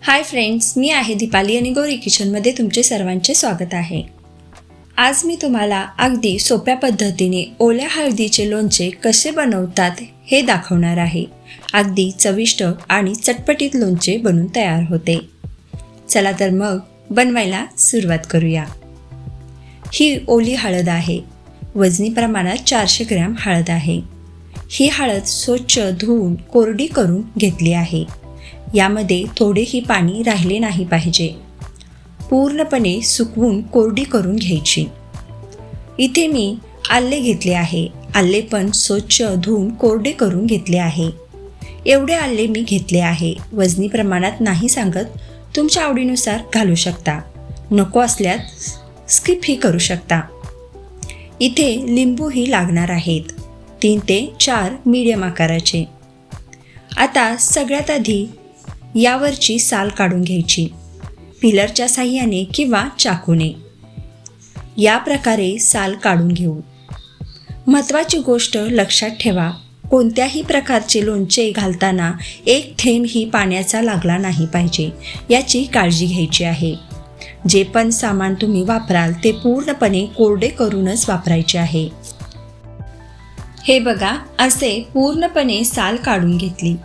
Hi friends, मी आहे दीपाली आणि गौरी किचनमध्ये तुमचे सर्वांचे स्वागत आहे। आज मी तुम्हाला अगदी सोप्या पद्धतीने ओल्या हळदीचे लोणचे कसे बनवतात हे दाखवणार आहे। अगदी चविष्ट आणि चटपटीत लोणचे बनून तयार होते। चला तर मग बनवायला सुरुवात करूया। ही ओली हळद आहे। वजनी प्रमाणात 400 ग्रॅम हळद आहे। ही हळद स्वच्छ धुवून कोरडी करून घेतली आहे। यामध्ये थोडेही पाणी राहिले नाही पाहिजे। पूर्णपणे सुकवून कोरडी करून घ्यायची। इथे मी आले घेतले आहे। आले पण स्वच्छ धुवून कोरडे करून घेतले आहे। एवढे आले मी घेतले आहे। वजनी प्रमाणात नाही सांगत, तुमच्या आवडीनुसार घालू शकता। नको असल्यास स्किपही करू शकता। इथे लिंबूही लागणार आहेत, 3 ते 4 मीडियम आकाराचे। आता सगळ्यात आधी यावरची साल काढून घ्यायची, पिलरच्या साहाय्याने किंवा चाकूने। या प्रकारे साल काढून घेऊ। महत्त्वाची गोष्ट लक्षात ठेवा, कोणत्याही प्रकारचे लोणचे घालताना एक थेंबही पाण्याचा लागला नाही पाहिजे, याची काळजी घ्यायची आहे। जे पण सामान तुम्ही वापराल ते पूर्णपणे कोरडे करूनच वापरायचे आहे। हे बघा, असे पूर्णपणे साल काढून घेतली।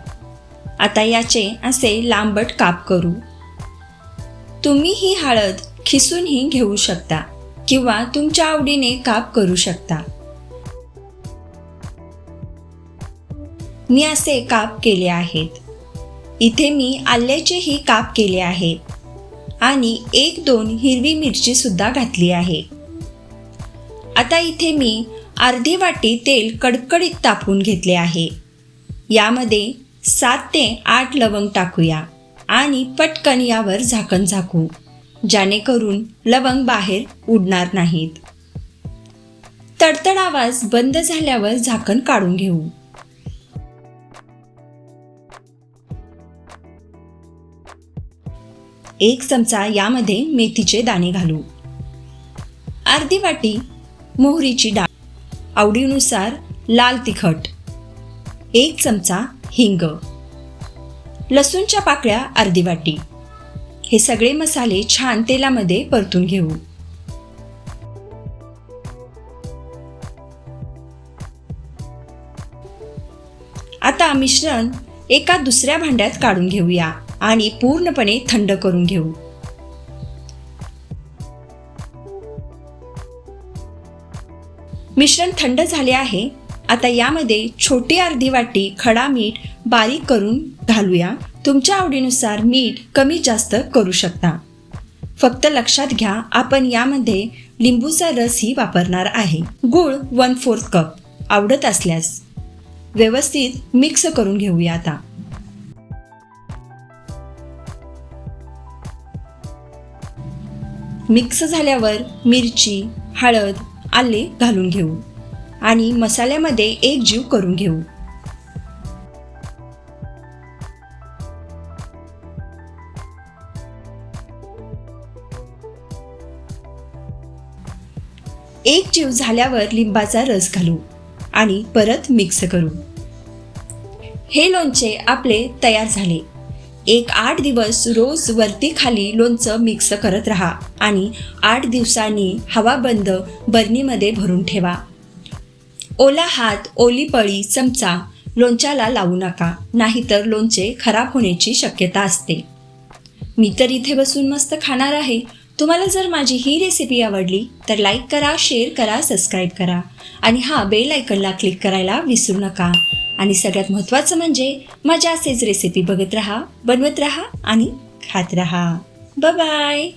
आता याचे असे लांबट काप करू। तुम्ही ही हळद खिसूनही घेऊ शकता किंवा तुमच्या आवडीने काप करू शकता। मी असे काप केले आहेत। इथे मी आल्याचेही काप केले आहेत आणि 1-2 हिरवी मिरची सुद्धा घातली आहे। आता इथे मी अर्धी वाटी तेल कडकडीत तापवून घेतले आहे। यामध्ये 7 ते 8 लवंग टाकूया आणि पटकन यावर झाकण झाकू, जेणेकरून लवंग बाहेर उडणार नाहीत। तडतड आवाज बंद झाल्यावर झाकण काढून घेऊ। एक चमचा यामध्ये मेथीचे दाणे घालू। अर्धी वाटी मोहरीची डाळ, आवडीनुसार लाल तिखट, 1 चमचा हिंग, लसूणच्या पाकळ्या अर्धी वाटी। हे सगळे मसाले छान तेलामध्ये परतून घेऊ। आता मिश्रण एका दुसऱ्या भांड्यात काढून घेऊया आणि पूर्णपणे थंड करून घेऊ। मिश्रण थंड झाले आहे। आता यामध्ये छोटी अर्धी वाटी खडा मीठ बारीक करून घालूया। तुमच्या आवडीनुसार मीठ कमी जास्त करू शकता। फक्त लक्षात घ्या, आपण यामध्ये लिंबूचा रसही वापरणार आहे। गूळ 1/4 कप, आवडत असल्यास। व्यवस्थित मिक्स करून घेऊया। आता मिक्स झाल्यावर मिरची, हळद, आले घालून घेऊ आणि मसाल्यामध्ये एकजीव करून घेऊ। एकजीव झाल्यावर लिंबाचा रस घालू आणि परत मिक्स करू। हे लोणचे आपले तयार झाले। 8 दिवस रोज वरती खाली लोणचं मिक्स करत राहा आणि 8 दिवसांनी हवा बंद बरणीमध्ये भरून ठेवा। ओला हात, ओली पळी, चमचा लोणच्याला लावू नका, नाहीतर लोणचे खराब होण्याची शक्यता असते। मी तर इथे बसून मस्त खाणार आहे। तुम्हाला जर माझी ही रेसिपी आवडली तर लाईक करा, शेअर करा, सबस्क्राईब करा आणि बेल आयकॉनला क्लिक करायला विसरू नका। आणि सगळ्यात महत्त्वाचं म्हणजे माझ्या असेच रेसिपी बघत राहा, बनवत राहा आणि खात राहा। Bye bye.